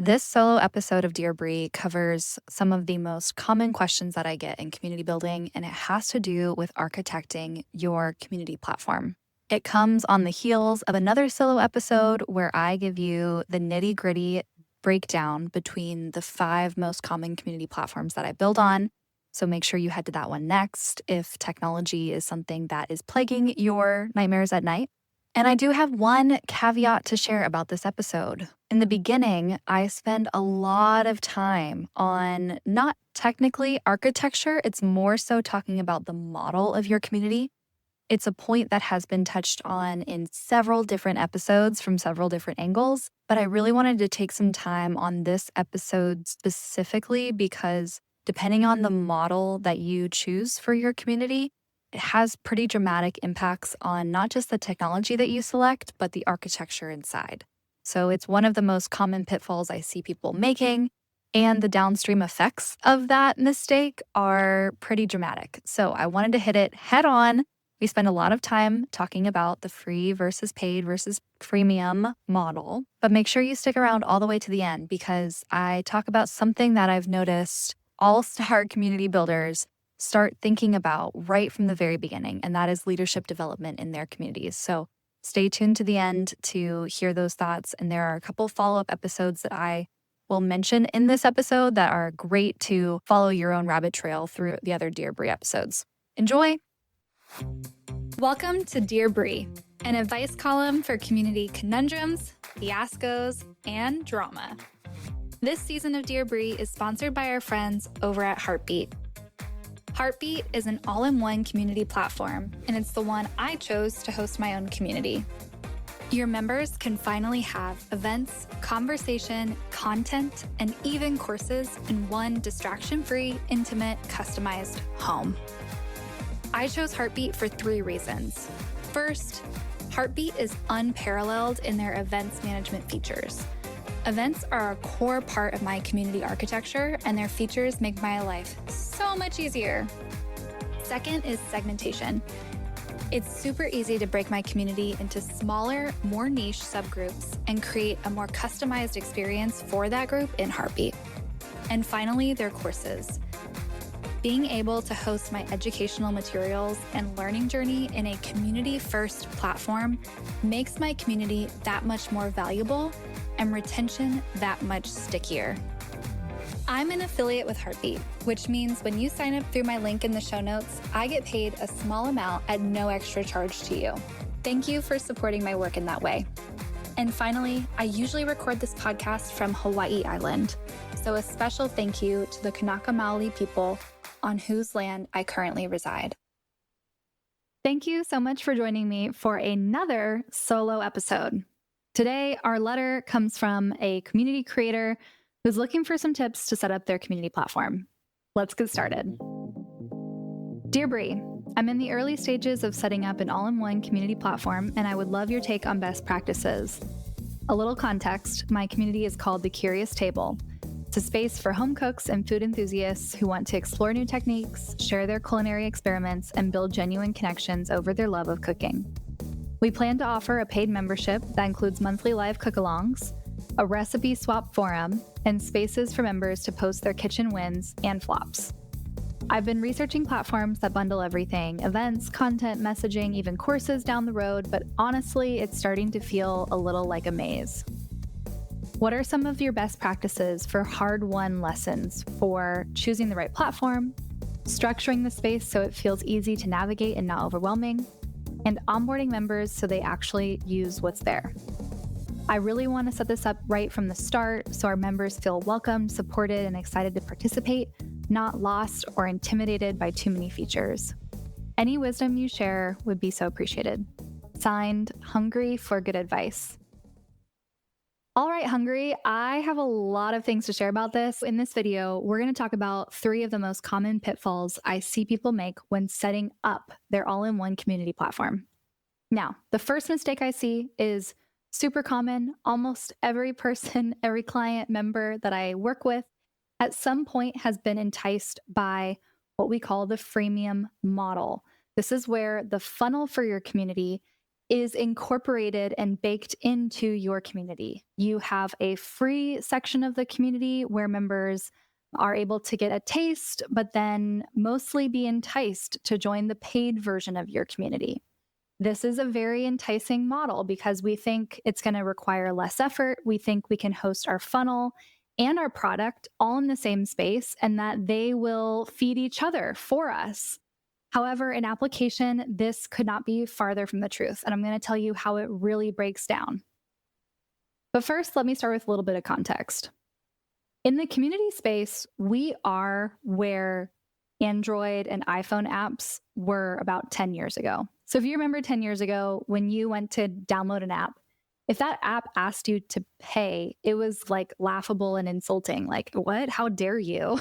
This solo episode of Dear Bree covers some of the most common questions that I get in community building, and it has to do with architecting your community platform. It comes on the heels of another solo episode where I give you the nitty-gritty breakdown between the 5 most common community platforms that I build on. So make sure you head to that one next if technology is something that is plaguing your nightmares at night. And I do have one caveat to share about this episode. In the beginning, I spend a lot of time on not technically architecture, it's more so talking about the model of your community. It's a point that has been touched on in several different episodes from several different angles, but I really wanted to take some time on this episode specifically because depending on the model that you choose for your community, it has pretty dramatic impacts on not just the technology that you select, but the architecture inside. So it's one of the most common pitfalls I see people making, and the downstream effects of that mistake are pretty dramatic. So I wanted to hit it head on. We spend a lot of time talking about the free versus paid versus freemium model, but make sure you stick around all the way to the end because I talk about something that I've noticed all-star community builders start thinking about right from the very beginning, and that is leadership development in their communities. So stay tuned to the end to hear those thoughts, and there are a couple follow-up episodes that I will mention in this episode that are great to follow your own rabbit trail through the other Dear Bree episodes. Enjoy! Welcome to Dear Bree, an advice column for community conundrums, fiascos, and drama. This season of Dear Bree is sponsored by our friends over at Heartbeat. Heartbeat is an all-in-one community platform, and it's the one I chose to host my own community. Your members can finally have events, conversation, content, and even courses in one distraction-free, intimate, customized home. I chose Heartbeat for 3 reasons. First, Heartbeat is unparalleled in their events management features. Events are a core part of my community architecture, and their features make my life so much easier. Second is segmentation. It's super easy to break my community into smaller, more niche subgroups and create a more customized experience for that group in Heartbeat. And finally, their courses. Being able to host my educational materials and learning journey in a community-first platform makes my community that much more valuable and retention that much stickier. I'm an affiliate with Heartbeat, which means when you sign up through my link in the show notes, I get paid a small amount at no extra charge to you. Thank you for supporting my work in that way. And finally, I usually record this podcast from Hawaii Island, so a special thank you to the Kanaka Maoli people on whose land I currently reside. Thank you so much for joining me for another solo episode. Today, our letter comes from a community creator who's looking for some tips to set up their community platform. Let's get started. Dear Bree, I'm in the early stages of setting up an all-in-one community platform, and I would love your take on best practices. A little context, my community is called The Curious Table. It's a space for home cooks and food enthusiasts who want to explore new techniques, share their culinary experiments, and build genuine connections over their love of cooking. We plan to offer a paid membership that includes monthly live cook-alongs, a recipe swap forum, and spaces for members to post their kitchen wins and flops. I've been researching platforms that bundle everything, events, content, messaging, even courses down the road, but honestly, it's starting to feel a little like a maze. What are some of your best practices for hard-won lessons for choosing the right platform, structuring the space so it feels easy to navigate and not overwhelming, and onboarding members so they actually use what's there? I really want to set this up right from the start so our members feel welcomed, supported, and excited to participate, not lost or intimidated by too many features. Any wisdom you share would be so appreciated. Signed, Hungry for Good Advice. All right, Hungry, I have a lot of things to share about this. In this video, we're going to talk about 3 of the most common pitfalls I see people make when setting up their all-in-one community platform. Now, the first mistake I see is super common. Almost every person, every client member that I work with at some point has been enticed by what we call the freemium model. This is where the funnel for your community is incorporated and baked into your community. You have a free section of the community where members are able to get a taste, but then mostly be enticed to join the paid version of your community. This is a very enticing model because we think it's going to require less effort. We think we can host our funnel and our product all in the same space and that they will feed each other for us. However, in application, this could not be farther from the truth. And I'm going to tell you how it really breaks down. But first, let me start with a little bit of context. In the community space, we are where Android and iPhone apps were about 10 years ago. So if you remember 10 years ago, when you went to download an app, if that app asked you to pay, it was like laughable and insulting. Like, what? How dare you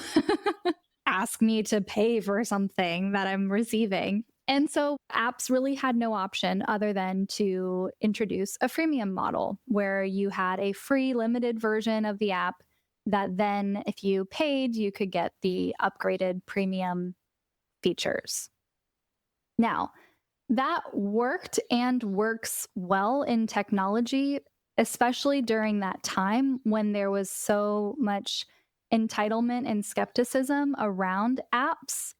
ask me to pay for something that I'm receiving? And so apps really had no option other than to introduce a freemium model where you had a free limited version of the app that then if you paid, you could get the upgraded premium features. Now, that worked and works well in technology, especially during that time when there was so much entitlement and skepticism around apps.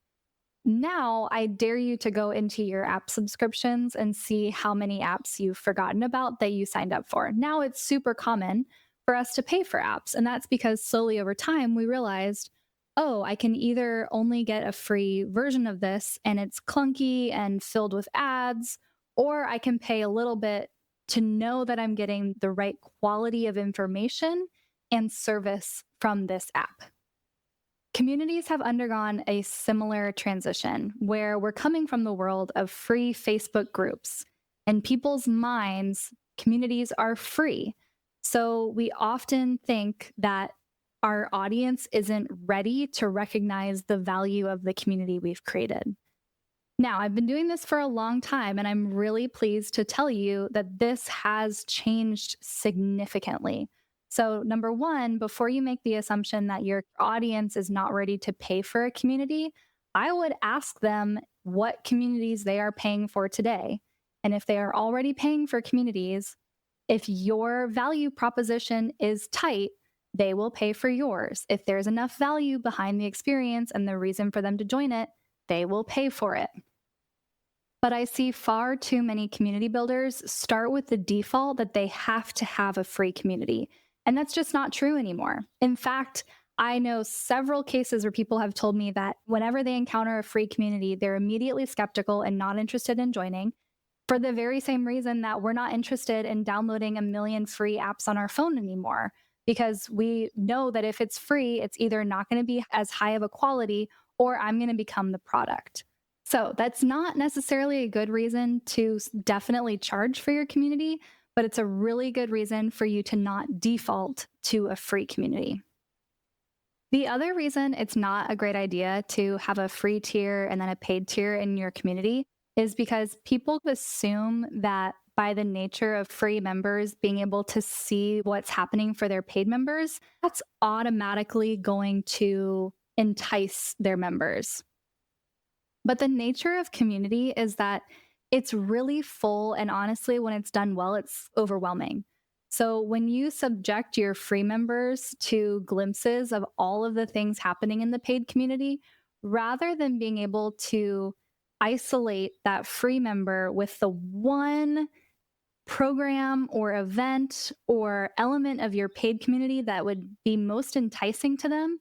Now, I dare you to go into your app subscriptions and see how many apps you've forgotten about that you signed up for. Now it's super common for us to pay for apps. And that's because slowly over time, we realized, oh, I can either only get a free version of this and it's clunky and filled with ads, or I can pay a little bit to know that I'm getting the right quality of information and service from this app. Communities have undergone a similar transition where we're coming from the world of free Facebook groups. In people's minds, communities are free. So we often think that our audience isn't ready to recognize the value of the community we've created. Now, I've been doing this for a long time, and I'm really pleased to tell you that this has changed significantly. So, number one, before you make the assumption that your audience is not ready to pay for a community, I would ask them what communities they are paying for today. And if they are already paying for communities, if your value proposition is tight, they will pay for yours. If there's enough value behind the experience and the reason for them to join it, they will pay for it. But I see far too many community builders start with the default that they have to have a free community. And that's just not true anymore. In fact, I know several cases where people have told me that whenever they encounter a free community, they're immediately skeptical and not interested in joining for the very same reason that we're not interested in downloading a million free apps on our phone anymore. Because we know that if it's free, it's either not going to be as high of a quality or I'm going to become the product. So that's not necessarily a good reason to definitely charge for your community, but it's a really good reason for you to not default to a free community. The other reason it's not a great idea to have a free tier and then a paid tier in your community is because people assume that by the nature of free members being able to see what's happening for their paid members, that's automatically going to entice their members. But the nature of community is that it's really full, and honestly, when it's done well, it's overwhelming. So when you subject your free members to glimpses of all of the things happening in the paid community, rather than being able to isolate that free member with the one program or event or element of your paid community that would be most enticing to them,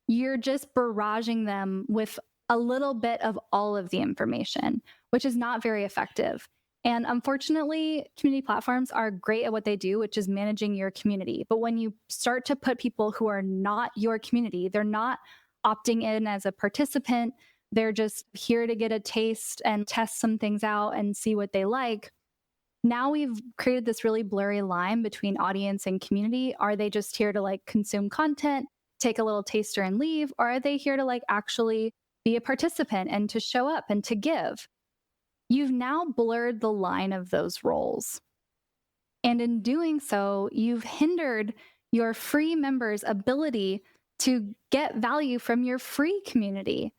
you're just barraging them with a little bit of all of the information, which is not very effective. And unfortunately, community platforms are great at what they do, which is managing your community. But when you start to put people who are not your community, they're not opting in as a participant, they're just here to get a taste and test some things out and see what they like. Now we've created this really blurry line between audience and community. Are they just here to like consume content, take a little taster and leave? Or are they here to like actually be a participant and to show up and to give? You've now blurred the line of those roles. And in doing so, you've hindered your free members' ability to get value from your free community.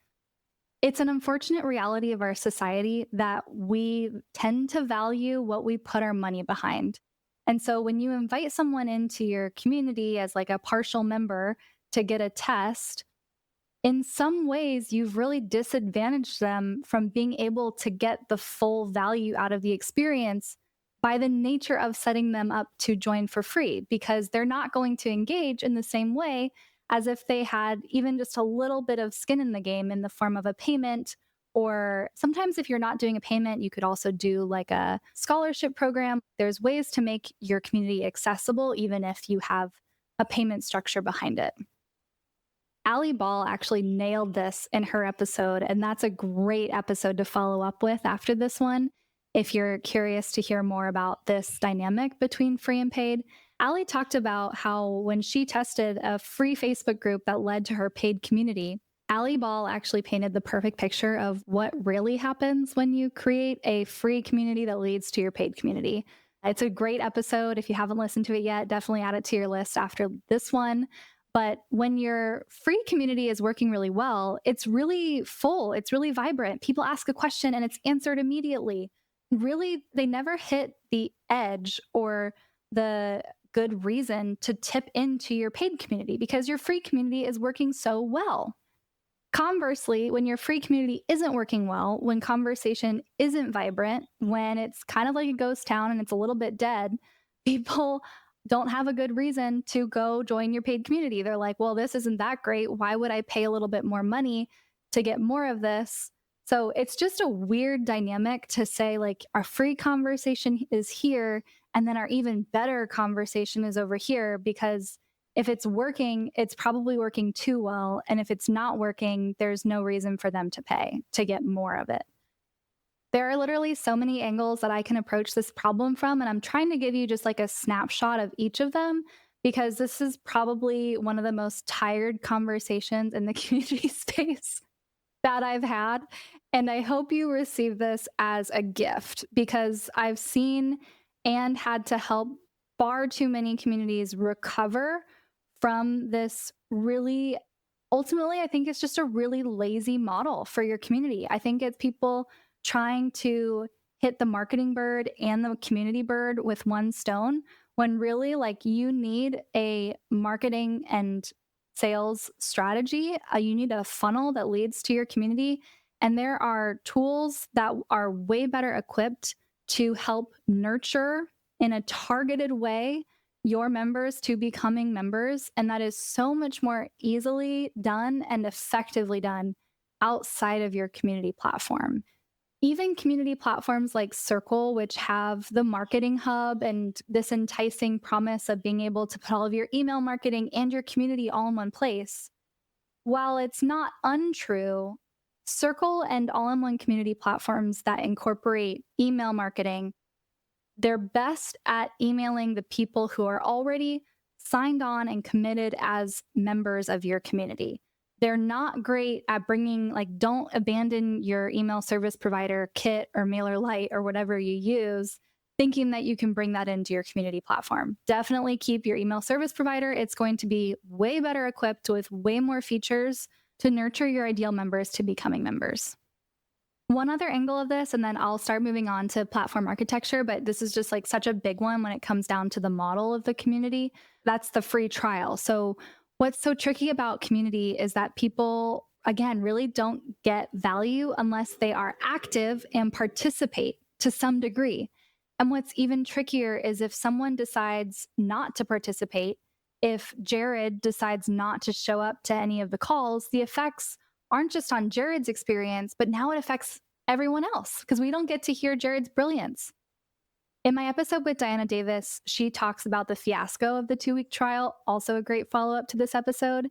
It's an unfortunate reality of our society that we tend to value what we put our money behind. And so when you invite someone into your community as like a partial member to get a test, in some ways, you've really disadvantaged them from being able to get the full value out of the experience by the nature of setting them up to join for free, because they're not going to engage in the same way as if they had even just a little bit of skin in the game in the form of a payment. Or sometimes, if you're not doing a payment, you could also do like a scholarship program. There's ways to make your community accessible, even if you have a payment structure behind it. Ali Ball actually nailed this in her episode, and that's a great episode to follow up with after this one. If you're curious to hear more about this dynamic between free and paid, Ali talked about how when she tested a free Facebook group that led to her paid community, Ali Ball actually painted the perfect picture of what really happens when you create a free community that leads to your paid community. It's a great episode. If you haven't listened to it yet, definitely add it to your list after this one. But when your free community is working really well, it's really full, it's really vibrant. People ask a question and it's answered immediately. Really, they never hit the edge or the good reason to tip into your paid community because your free community is working so well. Conversely, when your free community isn't working well, when conversation isn't vibrant, when it's kind of like a ghost town and it's a little bit dead, people don't have a good reason to go join your paid community. They're like, well, this isn't that great. Why would I pay a little bit more money to get more of this? So it's just a weird dynamic to say, like, our free conversation is here, and then our even better conversation is over here, because if it's working, it's probably working too well. And if it's not working, there's no reason for them to pay to get more of it. There are literally so many angles that I can approach this problem from, and I'm trying to give you just like a snapshot of each of them because this is probably one of the most tired conversations in the community space that I've had. And I hope you receive this as a gift because I've seen and had to help far too many communities recover from this really, ultimately, I think it's just a really lazy model for your community. I think it's people trying to hit the marketing bird and the community bird with one stone when really, like, you need a marketing and sales strategy. You need a funnel that leads to your community. And there are tools that are way better equipped to help nurture in a targeted way your members to becoming members. And that is so much more easily done and effectively done outside of your community platform. Even community platforms like Circle, which have the marketing hub and this enticing promise of being able to put all of your email marketing and your community all in one place. While it's not untrue, Circle and all-in-one community platforms that incorporate email marketing, they're best at emailing the people who are already signed on and committed as members of your community. They're not great at bringing, like, don't abandon your email service provider, Kit or MailerLite or whatever you use, thinking that you can bring that into your community platform. Definitely keep your email service provider. It's going to be way better equipped with way more features to nurture your ideal members to becoming members. One other angle of this, and then I'll start moving on to platform architecture, but this is just like such a big one when it comes down to the model of the community. That's the free trial. So what's so tricky about community is that people, again, really don't get value unless they are active and participate to some degree. And what's even trickier is if someone decides not to participate, if Jared decides not to show up to any of the calls, the effects aren't just on Jared's experience, but now it affects everyone else because we don't get to hear Jared's brilliance. In my episode with Diana Davis, she talks about the fiasco of the 2-week trial, also a great follow-up to this episode,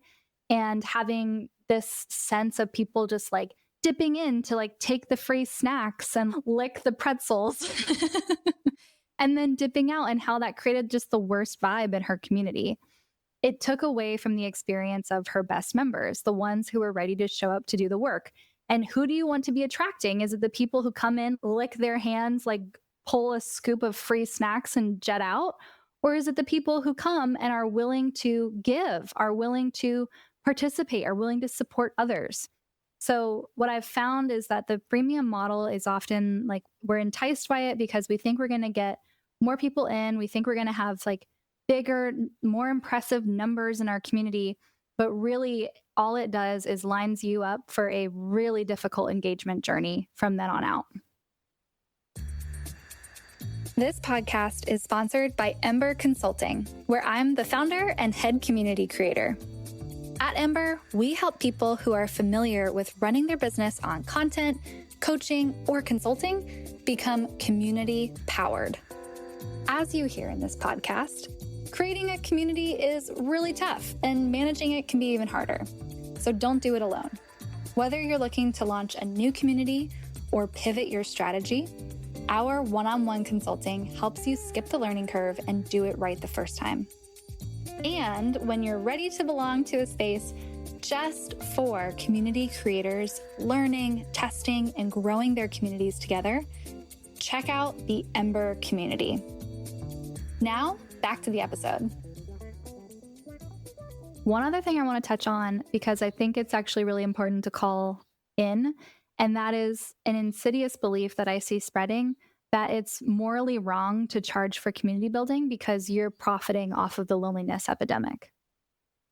and having this sense of people just like dipping in to like take the free snacks and lick the pretzels and then dipping out, and how that created just the worst vibe in her community. It took away from the experience of her best members, the ones who were ready to show up to do the work. And who do you want to be attracting? Is it the people who come in, lick their hands, like pull a scoop of free snacks and jet out? Or is it the people who come and are willing to give, are willing to participate, are willing to support others? So what I've found is that the freemium model is often like we're enticed by it because we think we're going to get more people in. We think we're going to have like bigger, more impressive numbers in our community. But really, all it does is lines you up for a really difficult engagement journey from then on out. This podcast is sponsored by Ember Consulting, where I'm the founder and head community creator. At Ember, we help people who are familiar with running their business on content, coaching, or consulting become community powered. As you hear in this podcast, creating a community is really tough and managing it can be even harder. So don't do it alone. Whether you're looking to launch a new community or pivot your strategy, our one-on-one consulting helps you skip the learning curve and do it right the first time. And when you're ready to belong to a space just for community creators learning, testing, and growing their communities together, check out the Ember community. Now, back to the episode. One other thing I want to touch on, because I think it's actually really important to call in, and that is an insidious belief that I see spreading that it's morally wrong to charge for community building because you're profiting off of the loneliness epidemic.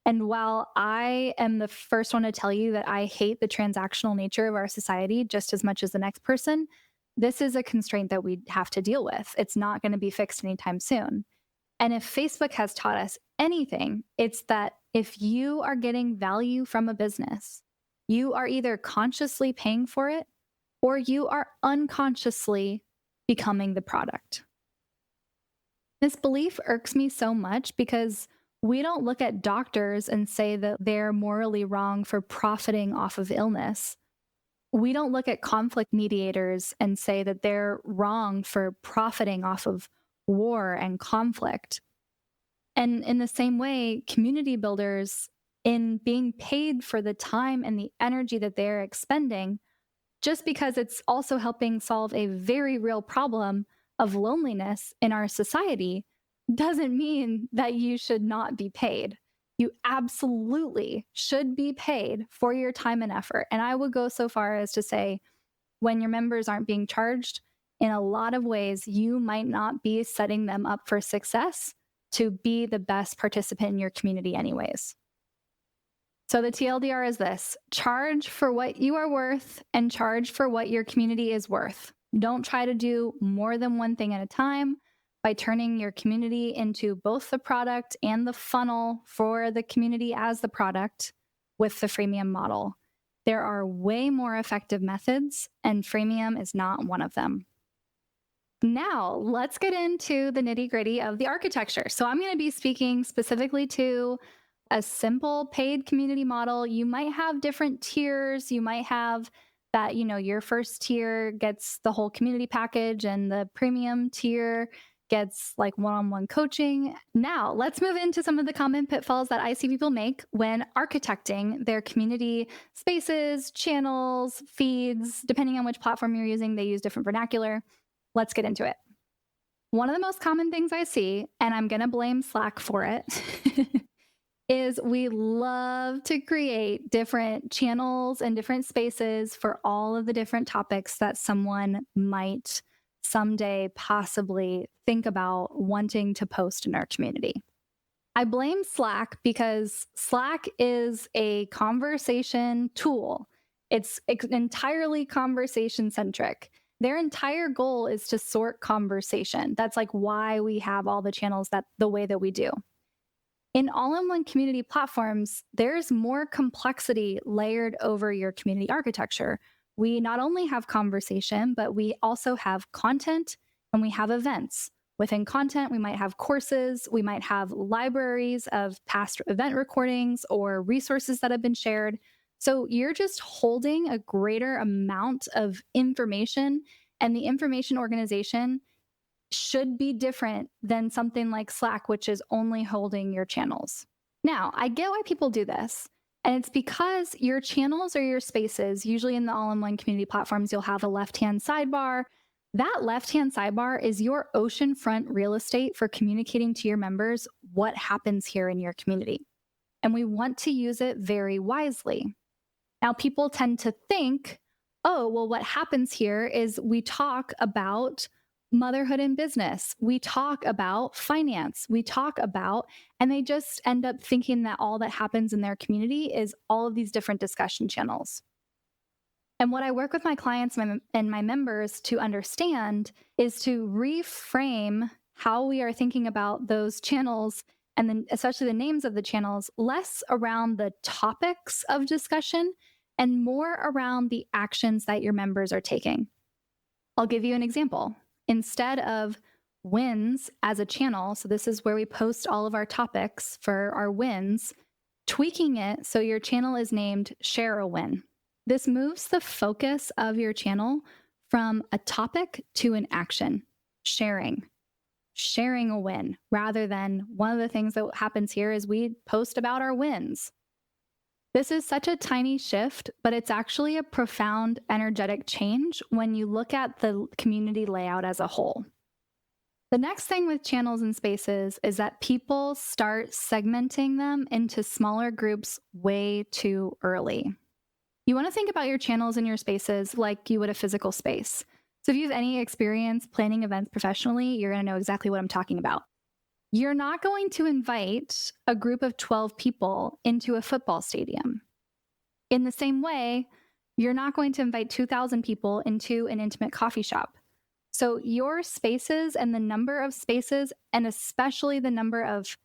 And while I am the first one to tell you that I hate the transactional nature of our society just as much as the next person, this is a constraint that we have to deal with. It's not going to be fixed anytime soon. And if Facebook has taught us anything, it's that if you are getting value from a business, you are either consciously paying for it or you are unconsciously becoming the product. This belief irks me so much because we don't look at doctors and say that they're morally wrong for profiting off of illness. We don't look at conflict mediators and say that they're wrong for profiting off of war and conflict. And in the same way, community builders, in being paid for the time and the energy that they're expending, just because it's also helping solve a very real problem of loneliness in our society, doesn't mean that you should not be paid. You absolutely should be paid for your time and effort. And I would go so far as to say, when your members aren't being charged, in a lot of ways, you might not be setting them up for success to be the best participant in your community anyways. So the TLDR is this: charge for what you are worth and charge for what your community is worth. Don't try to do more than one thing at a time by turning your community into both the product and the funnel for the community as the product with the freemium model. There are way more effective methods, and freemium is not one of them. Now, let's get into the nitty-gritty of the architecture. So I'm going to be speaking specifically to a simple paid community model. You might have different tiers. You might have that, your first tier gets the whole community package and the premium tier gets like one-on-one coaching. Now, let's move into some of the common pitfalls that I see people make when architecting their community spaces, channels, feeds. Depending on which platform you're using, they use different vernacular. Let's get into it. One of the most common things I see, and I'm going to blame Slack for it, is we love to create different channels and different spaces for all of the different topics that someone might someday possibly think about wanting to post in our community. I blame Slack because Slack is a conversation tool. It's entirely conversation centric. Their entire goal is to sort conversation. That's like why we have all the channels the way that we do. In all-in-one community platforms, there's more complexity layered over your community architecture. We not only have conversation, but we also have content and we have events. Within content, we might have courses, we might have libraries of past event recordings or resources that have been shared. So you're just holding a greater amount of information, and the information organization should be different than something like Slack, which is only holding your channels. Now, I get why people do this. And it's because your channels or your spaces, usually in the all-in-one community platforms, you'll have a left-hand sidebar. That left-hand sidebar is your oceanfront real estate for communicating to your members what happens here in your community. And we want to use it very wisely. Now, people tend to think, oh, well, what happens here is we talk about motherhood and business. We talk about finance. We talk about, and they just end up thinking that all that happens in their community is all of these different discussion channels. And what I work with my clients and my members to understand is to reframe how we are thinking about those channels, and then especially the names of the channels, less around the topics of discussion and more around the actions that your members are taking. I'll give you an example. Instead of wins as a channel, so this is where we post all of our topics for our wins, tweaking it so your channel is named Share a Win. This moves the focus of your channel from a topic to an action, sharing a win, rather than one of the things that happens here is we post about our wins. This is such a tiny shift, but it's actually a profound energetic change when you look at the community layout as a whole. The next thing with channels and spaces is that people start segmenting them into smaller groups way too early. You want to think about your channels and your spaces like you would a physical space. So if you have any experience planning events professionally, you're going to know exactly what I'm talking about. You're not going to invite a group of 12 people into a football stadium. In the same way, you're not going to invite 2,000 people into an intimate coffee shop. So your spaces and the number of spaces, and especially the number of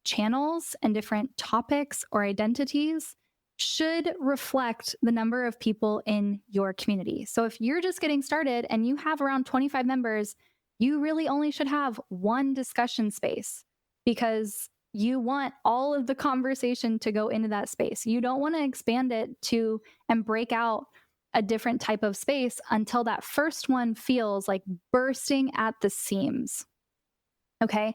channels and different topics or identities, should reflect the number of people in your community. So if you're just getting started and you have around 25 members, you really only should have one discussion space because you want all of the conversation to go into that space. You don't want to expand it to and break out a different type of space until that first one feels like bursting at the seams. Okay.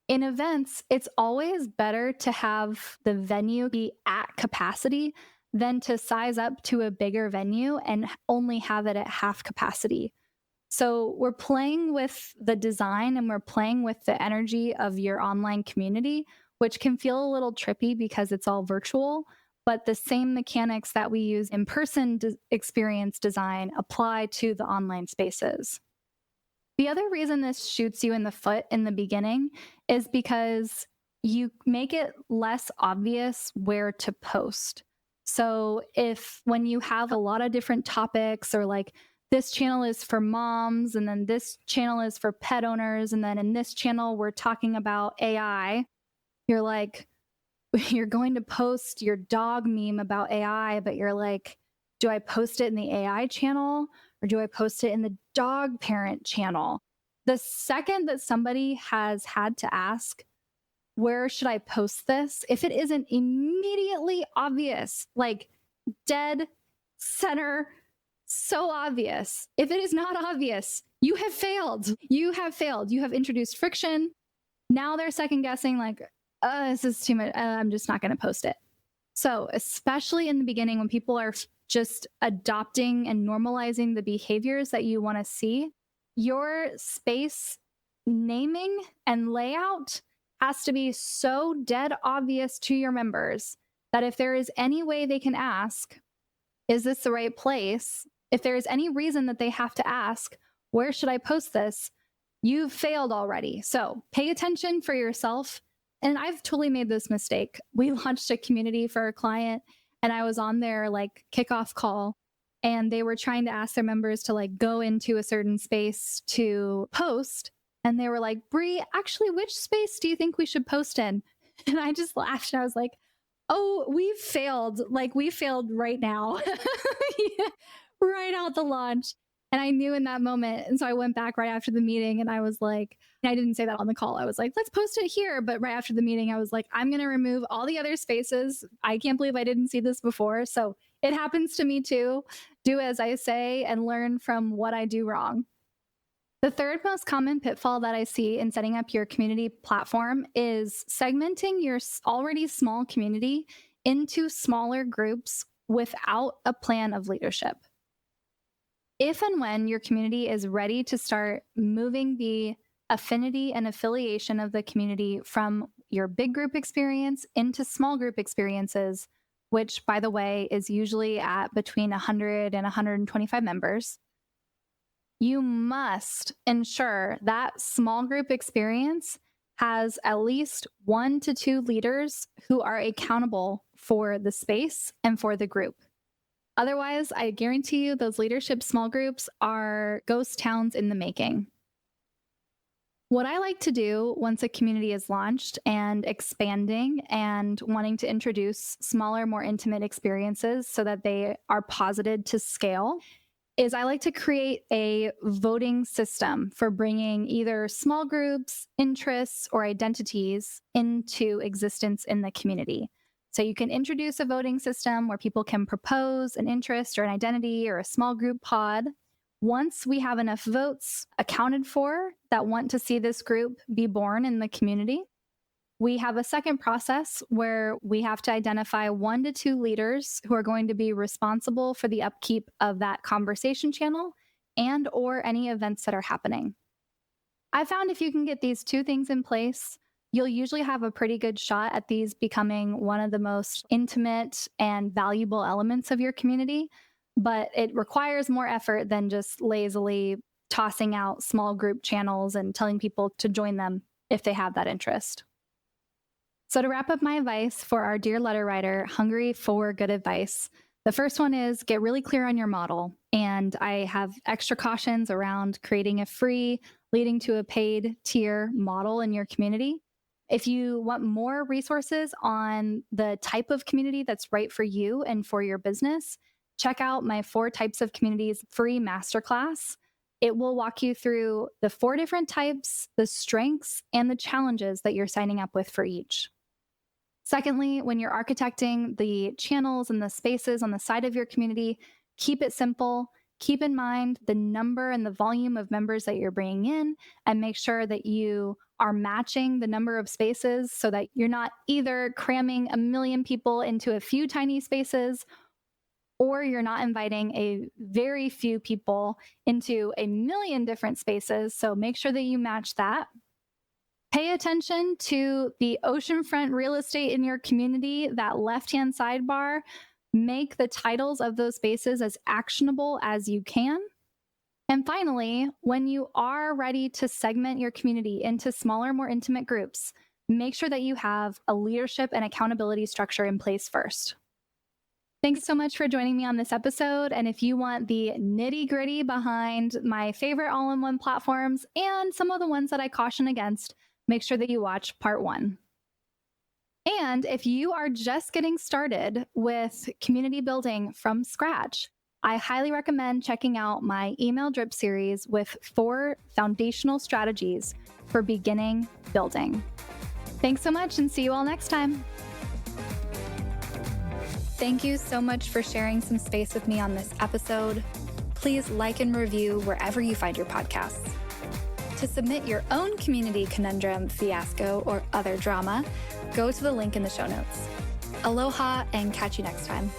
In events, it's always better to have the venue be at capacity than to size up to a bigger venue and only have it at half capacity. So we're playing with the design and we're playing with the energy of your online community, which can feel a little trippy because it's all virtual, but the same mechanics that we use in person experience design apply to the online spaces. The other reason this shoots you in the foot in the beginning is because you make it less obvious where to post. So when you have a lot of different topics, or like this channel is for moms, and then this channel is for pet owners, and then in this channel we're talking about AI, you're like, you're going to post your dog meme about AI, but you're like, do I post it in the AI channel or do I post it in the dog parent channel? The second that somebody has had to ask, where should I post this? If it isn't immediately obvious, like dead center, so obvious. If it is not obvious, you have failed. You have failed. You have introduced friction. Now they're second guessing, like, this is too much. I'm just not going to post it. So especially in the beginning, when people are just adopting and normalizing the behaviors that you want to see, your space naming and layout has to be so dead obvious to your members that if there is any way they can ask, is this the right place? If there is any reason that they have to ask, where should I post this? You've failed already. So pay attention for yourself. And I've totally made this mistake. We launched a community for a client and I was on their like kickoff call and they were trying to ask their members to like go into a certain space to post. And they were like, Bree, actually, which space do you think we should post in? And I just laughed and I was like, oh, we've failed. Like we failed right now, right out the launch. And I knew in that moment. And so I went back right after the meeting and I was like, and I didn't say that on the call. I was like, let's post it here. But right after the meeting, I was like, I'm going to remove all the other spaces. I can't believe I didn't see this before. So it happens to me too. Do as I say and learn from what I do wrong. The third most common pitfall that I see in setting up your community platform is segmenting your already small community into smaller groups without a plan of leadership. If and when your community is ready to start moving the affinity and affiliation of the community from your big group experience into small group experiences, which, by the way, is usually at between 100 and 125 members, you must ensure that small group experience has at least 1 to 2 leaders who are accountable for the space and for the group. Otherwise, I guarantee you those leadership small groups are ghost towns in the making. What I like to do once a community is launched and expanding and wanting to introduce smaller, more intimate experiences so that they are posited to scale is I like to create a voting system for bringing either small groups, interests, or identities into existence in the community. So you can introduce a voting system where people can propose an interest or an identity or a small group pod. Once we have enough votes accounted for that want to see this group be born in the community, we have a second process where we have to identify 1 to 2 leaders who are going to be responsible for the upkeep of that conversation channel and or any events that are happening. I found if you can get these 2 things in place, you'll usually have a pretty good shot at these becoming one of the most intimate and valuable elements of your community, but it requires more effort than just lazily tossing out small group channels and telling people to join them if they have that interest. So to wrap up my advice for our dear letter writer, hungry for good advice, the first one is get really clear on your model. And I have extra cautions around creating a free leading to a paid tier model in your community. If you want more resources on the type of community that's right for you and for your business, check out my 4 types of communities free masterclass. It will walk you through the 4 different types, the strengths, and the challenges that you're signing up with for each. Secondly, when you're architecting the channels and the spaces on the side of your community, keep it simple. Keep in mind the number and the volume of members that you're bringing in, and make sure that you are matching the number of spaces so that you're not either cramming a million people into a few tiny spaces, or you're not inviting a very few people into a million different spaces. So make sure that you match that. Pay attention to the oceanfront real estate in your community, that left-hand sidebar. Make the titles of those spaces as actionable as you can. And finally, when you are ready to segment your community into smaller, more intimate groups, make sure that you have a leadership and accountability structure in place first. Thanks so much for joining me on this episode. And if you want the nitty-gritty behind my favorite all-in-one platforms and some of the ones that I caution against, make sure that you watch part 1. And if you are just getting started with community building from scratch, I highly recommend checking out my email drip series with 4 foundational strategies for beginning building. Thanks so much, and see you all next time. Thank you so much for sharing some space with me on this episode. Please like and review wherever you find your podcasts. To submit your own community conundrum, fiasco, or other drama, go to the link in the show notes. Aloha, and catch you next time.